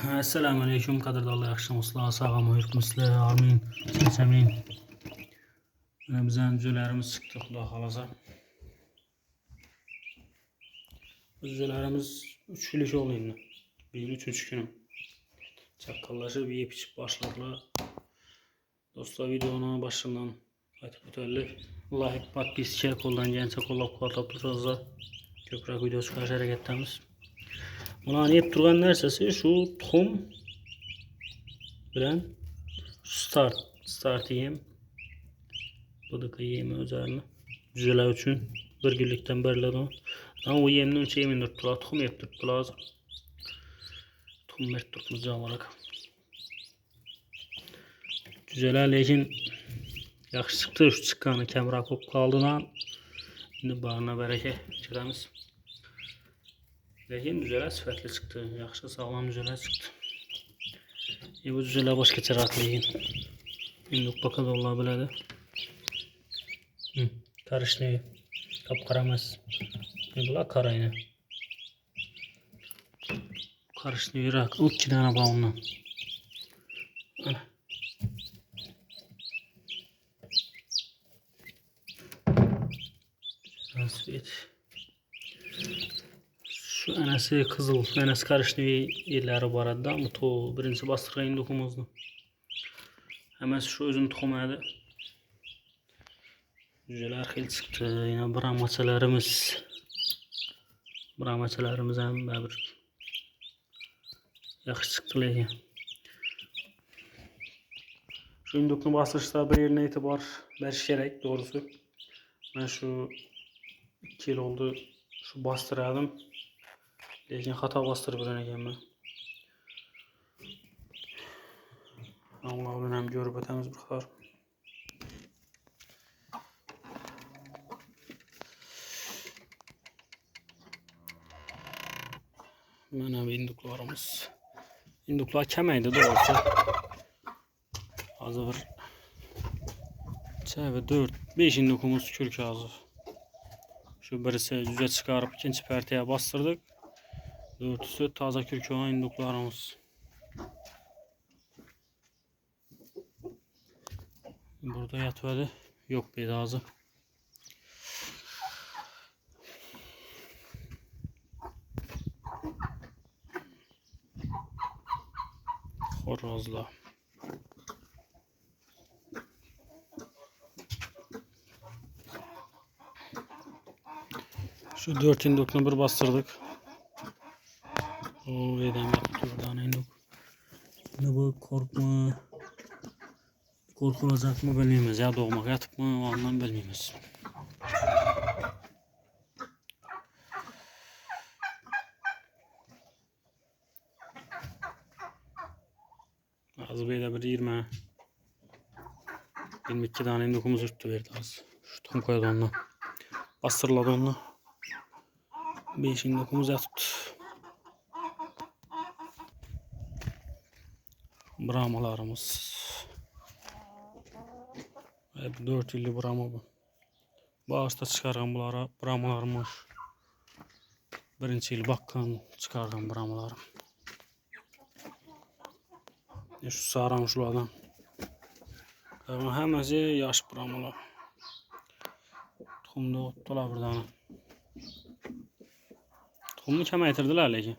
Assalamu alaykum qadrdonlar, yaxshimisizlar? Sog'lom yuribmisizlar? Amin. Tinchamin. Mana bizning jo'larimiz chiqdi, xudo xolasa. Jo'larimiz 3 kunlik o'g'lindi. Benim 3-cü günüm. Çakkallaşıp yeyip içip başladılar. Dostlar, videonun başından aytib o'taylik. Like, podpiska, qo'ldan kelgancha qo'llab-quvvatlab turasizlar. Ko'proq video chiqarish harakatdamiz. Bularni yeb turgan narsasi shu tuxum bilan start yem. Buduqa yemi o'zlarini jo'lar uchun bir kunlikdan beriladi. Ama o yemni uncha yemindirib turadi, tuxum yeb turibdilar hozir. Tuxum berib turibmiz javorak. Jo'lar lekin yaxshi chiqdi, shu chiqqani kamroq bo'lib qoldidan. Endi barna baraka chiqamiz. Lekin jo'lar sifatli chiqdi, yaxshi sog'lom jo'lar chiqdi. Bu jo'lar boshqacharoq lekin. Endi pakadollar biladi. Qarishni qap-qara emas. Bular qarayni. Qarishni yurak, 2 dona bor undan. Svet. Şu anası kızıl, anası qarishni yerlari bor edi, bu to birinchi bostirgan tuxumimizni. Hemen şu o'zini tuxumi edi. Jo'lar xil chiqdi, yana bramachalarimiz ham bir yaxshi chiqdi lekin. Şu indukni bostirishda bir yerine e'tibor berish kerak, doğrusu. Ben şu 2 yil oldu şu bastırdım. Lekin xato bostırib yurar ekanman. Alloh bilan ham ko'rib o'tamiz bir qator. Mana bu induklarimiz. Induklar kamaydi doğrusu. Hozir bir 4-5 indukumuz kürk hazır. Şu birisi cüce çıkarıp ikinci partiye bastırdık. 4'üsü taze kürk olan induklarımız. Burada yatmadı. Yok bir ağzı. Horozla. Şu 4 indukunu bir bastırdık. O neden yaptı buradan induk. Ne bu korkulacak mı bilmiyoruz ya, doğmak yatıp mı ondan bilmiyoruz. Az böyle bir 22 tane indukumuz ürttü verdi az. Şu tam koydu onunla. Bastırladı onunla. 5 indukumuz yatıptı. Brahmalarımız. Hep 4 yıllık brahma bu. Bağışta çıkargan bulara brahmalarımız. Birinci yıl bakkan çıkargan brahmalarım. Şu sarımışlardan. Ama hemesi yaş brahmalar. Tuxumda otdular bir tane. Tuxumni kamaytirdilar lekin.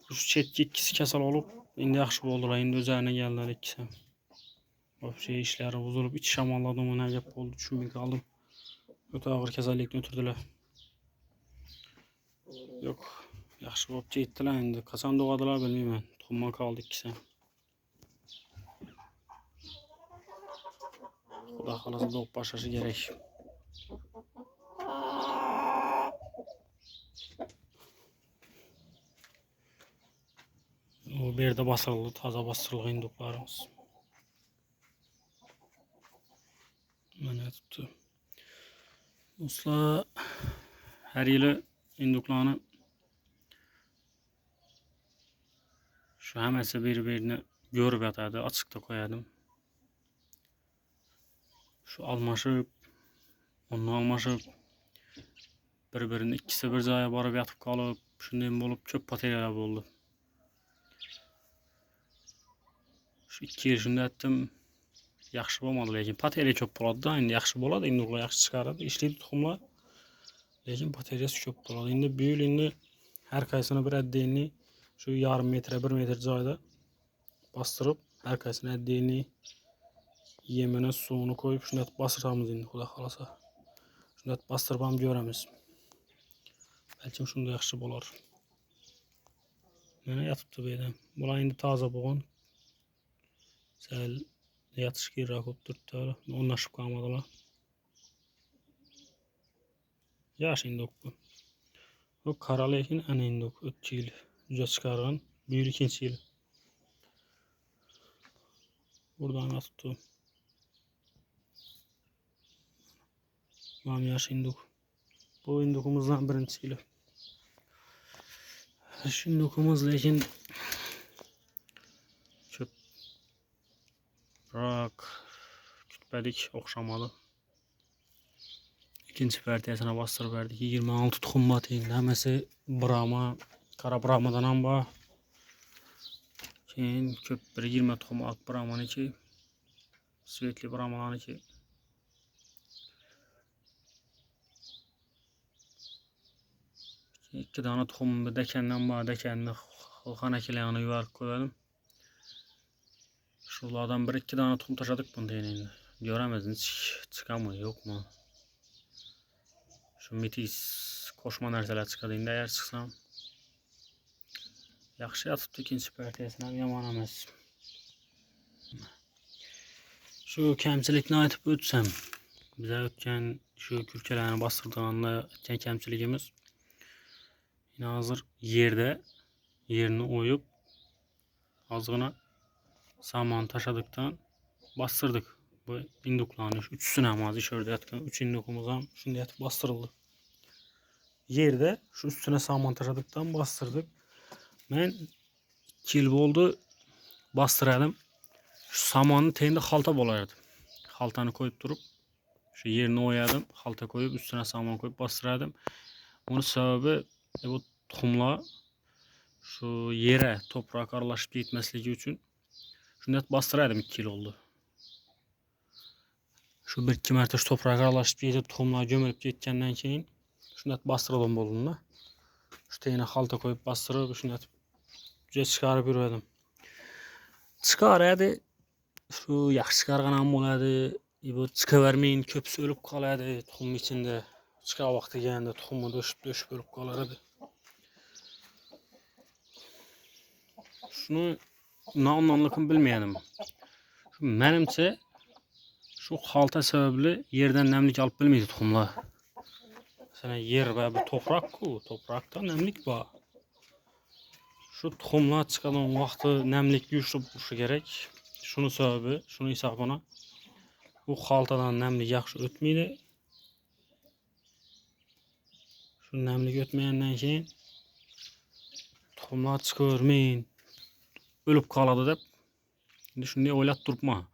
Şu chetki ikkisi kasal olup endi yaxshi bo'ldilar, endi o'zlariga keldilar ikkisi. Vobshe ishlari buzilib, ich shamolladi, nima gap bo'ldi tushunmay qoldim. O'ta og'ir kasallikni o'tirdilar. Yo'q, yaxshi bo'lib ketdilar endi. Qachon doğadilar bilmayman. Tuxumga qoldi ikkisi. Xudo xolasa doğup başlaşı gerek. O bir yerde bastırıldı, taze bastırılgan induklarımız. Mana tuttu. Dostlar, her yılı induklarını şu hemesi birbirini görüp yatadı, açıkta koyadım. Şu almaşıp, onu almaşıp, birbirinin ikisi bir zaya barıp yatıp kalıp, şundan bulup çöp patereler oldu. Şu 2 il şunda etdim. Yaxşı olmadı lekin pateli çok boladı da indi yaxşı boladı indi ular yaxşı çıkardı işleydi tuxumlar lekin pateriyası çok boladı indi bu yıl indi her kaysını bir əddeyini şu yarım metre 1 metre cayda bastırıp her kaysını əddeyini yemene suyunu koyup şunu bastırmamız indi Xuda xalasa şunu bastırmam göremiz belki şunda yaxşı bolar mana yatıbdı beydem bular indi taze boğun sel yatış girak oturttu onlaşıp kalmadılar yaş indok bu. O karalekin ana indok 3 yıl yüze çıkargan bir ikinci yıl. Buradan attı. Mam yaş indok. Bu indokumuzdan birinci yılı. Şu indokumuz lekin çok bırak kütbedik okşamalı. İkinci partiyasına bastırıp verdik. 26 tuxum batıydı. Həməsi Brahma, Kara Brahmadan amba. Keyin köp bir 20 tuxum ak Brahmanı ki, Svetli Brahmanı ki. İki tane tuxum bir dekenden var, dekenden xalqan əkiləyanı yuvarıq koyalım. Şulardan bir iki tane tuxum taşadık bunu deyiniydi. Görəməzdiniz çıkamıyor yok mu? Şu mitis koşma nərsələr çıxadı. İndi əgər çıxsam yaxşı yatıbdı ikinci partiyasına yaman emas. Şu kəmçilikni aytıb ötsəm bizə ötən şu kürkələrini bastırdığında ötən kəmçiligimiz yine hazır yerini oyup azgına saman taşadıktan bastırdık. Bu induklarını üçüsüne amazı şöyle yatkan 3 indukumuzdan şimdi yatıp bastırıldı. Yerde şu üstüne saman taşadıktan bastırdık. Ben 2 yıl oldu bastıralım. Şu samanın teyinde halta bolardım. Haltanı koyup durup şu yerini oyadım. Halta koyup üstüne saman koyup bastıralım. Onun sebebi bu tuxumlar şu yere toprak aralaşıp gitmesligi için şunu bastıraydım 2 yıl oldu. Şu bir iki mərtə şu toprağa aralaşıp gidip tuxumlar gömülüp getkəndən keyin şunu bastıralım bolunla. Şu teyine halta koyup bastırıp şunu güzel çıkarıp yürüdüm. Çıkaraydı şu yaxşı çıkarğanam oladı. Bu çıkavermeyin köpüsü ölüp kaladı tuxumun içinde. Çıkar vakti gelende tuxumu döşüp ölüp kalardı. Şunu ne anlamlıkını bilmeyelim. Mənimcə şu halta sebepli yerden nemlik alıp bilmeydi tuxumlar. Mesela yer ve bir toprak ku, toprakta nemlik var. Şu tuxumlar çıkan vakti nemlik güçlü buluşu gerek. Şunu sebebi, şunu hesabına bu haltadan nemlik yaxşı ötmeydi. Şu nemlik ötmeyenden keyin tuxumlar çıkıvermeyin, ölüp kaladı dep. Şimdi oylat durma.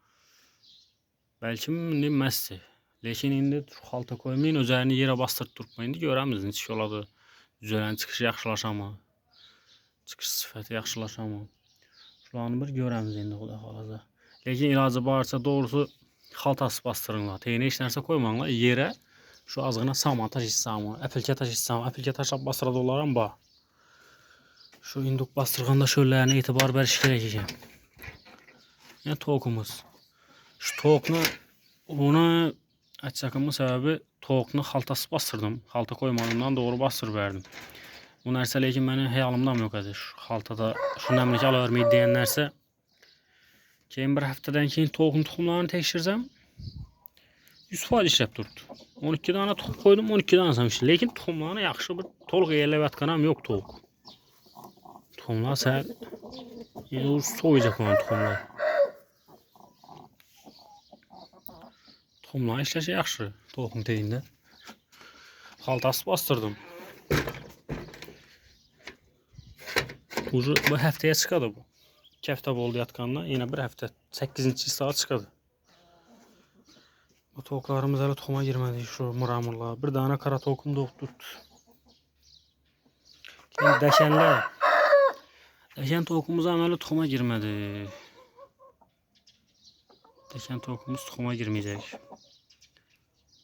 Belki bilməzdi. Lekin indi halta koymayın, özelliğini yere bastırıp durmayın. Görəmiz neçə yoladı. Düzələn çıxışı yaxşılaşamı? Çıxış sifəti yaxşılaşamı? Şularını bir görəmiz indi Xuda xalasa. Lekin ilacı varsa doğrusu haltası bastırınlar. Teyine heç нәрsə koymanlar. Yere şu azğına saman taş hissamı, əpilkə taş hissamı, əpilkə taşa bastırada olaram ba. Şu induk bastırğanda şöllərinə etibar bəriş gerəkəcəm. Yəni tokumuz. Şu tokunu ona açacağımın sebebi tokunu haltası bastırdım. Halta koymadığımdan doğru bastır verdim. Bu нәрsə lekin mənim hayalımdan yok edir. Şu haltada şu nemlik alıvermeyi deyənlərsə keyin bir haftadan keyin tokun tuxumlarını tekşirsem 100% işlep durdu. 12 tane tuxum koydum 12 tane samıştı. Lekin tuxumlarını yaxşı bir tolq yerləb atqanam yok tavuk. Tuxumlar səhər yəni soyacaq bana tuxumlar. Tuxumlar işləşə yaxşı toxum teyində. Haltası bastırdım. Ucu bu haftaya çıkadı bu. 2 hafta oldu yatqanına yine bir hafta 8-ci saat çıkadı. Bu tavuklarımız hələ tuxuma girmədi şu muramurlar. Bir tane kara tokum doğdu. Dəşənlər. Dəşən tokumuz hələ tuxuma girmədi. Deken tokumuz tuxuma girmeyecek.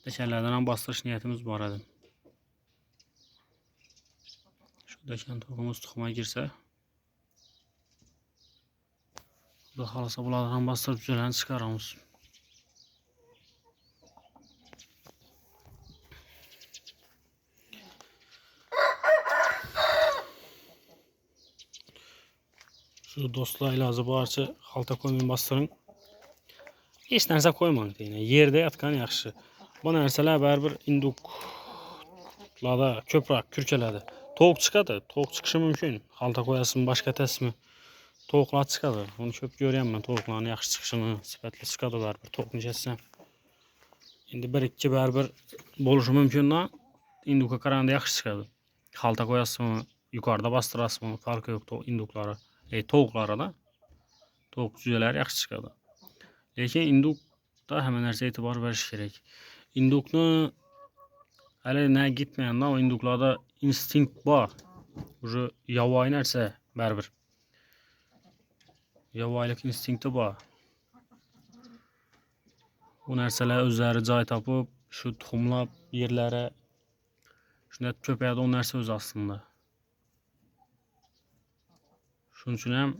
Dekenlerden bastırış niyetimiz var adım. Şu deken tokumuz tuxuma girse. Burada halasa bulardan bastırıp düzələni çıxaramız. Şu dostlar ilacı bu arçı halta koymayın bastırın. Heç нәрsə koymayın deyinə. Yerdə yatqan yaxşı. Bu nərsələr bərabər induklarda köprak, kürkələrdə. Tovuq çıxadı. Tovuq çıxışı mümkün. Halta koyasın, başqa təsmi. Tovuqlar çıxadı. Onu köp görəyəm mən tovuqların yaxşı çıxışını, sifətli çıxadı bərabər. Tovuqunu kəssəm. İndi 1-2 bərabər boluşu mümkün. İnduka qaranda yaxşı çıxadı. Halta koyasın, yukarıda bastırasın, farkı yok induklara. Tovuqlara da. Tovuq cüzələri yaxşı çıxadı. Lakin indukda həmən нәрsə etibar veriş gerek. İnduknu hələ nə gitməyəndə o induklarda instinkt var. Ucu yavay нәрsə bərabər. Yavaylıq instinkti var. Bu nərsələr özləri cay tapıb, şu tuxumla yerlərə şuna köpəyə də o нәрsə öz aslında. Şunun üçün həm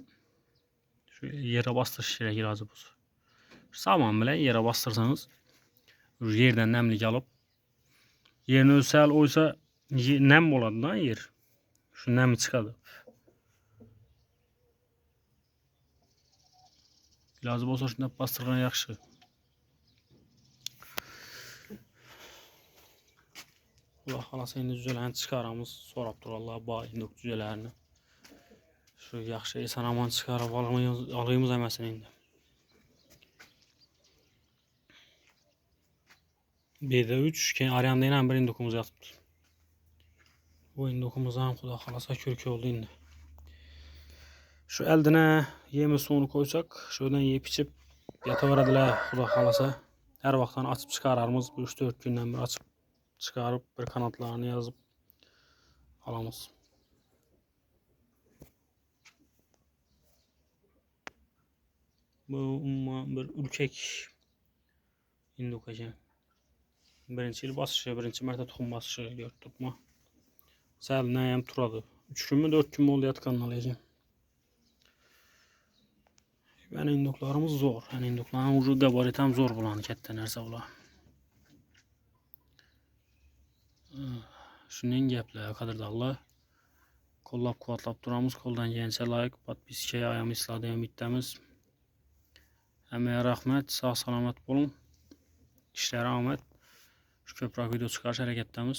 şu yerə bastırış gerek ilacı bu. Saman bile yere bastırsanız yerden nemlik alıp yerini ölsəl oysa nem oladı da yer. Şu nemi çıkadı. İlacı bolsa şunda bastırgan yaxşı. Allah halasa indi cüzələrini çıxaramız. Sorab durarlar bağ induk cüzələrini. Şu yaxşı esan aman çıxarıb alıyımız əməsini indi. Bir de 3 arayanda yine bir indukumuz yatıbdı. Bu indukumuzdan xuda xalasa kürkü oldu indi. Şu eldine yemi suyunu koysak, şuradan yiyip içip yataveradiler xuda xalasa. Her vaxtdan açıp çıkararımız. Bu 3-4 gündən bir açıp çıkarıp bir kanatlarını yazıp alamız. Bu bir ürkek induk ekan. Birinci il basışı, birinci mərtə tuxum basışı gör tutma. Səl nəyəm turadı. 3 gün mü 4 gün mü oldu yatqanın alayacağım. Ben induklarımız zor. Yani indukların ucu gabaritam zor bulan kətdə nərsə ola. Şunun gəplə qadırdaqlar. Kollab kuvatlab duramız. Koldan gəlsə layık. Patpiskaya ayamı isladıyan bitdəmiz. Əməyə rəhmət. Sağ salamat olun. İşlərə amət. Şu köprak video çıxarış hərəkətdəmiz.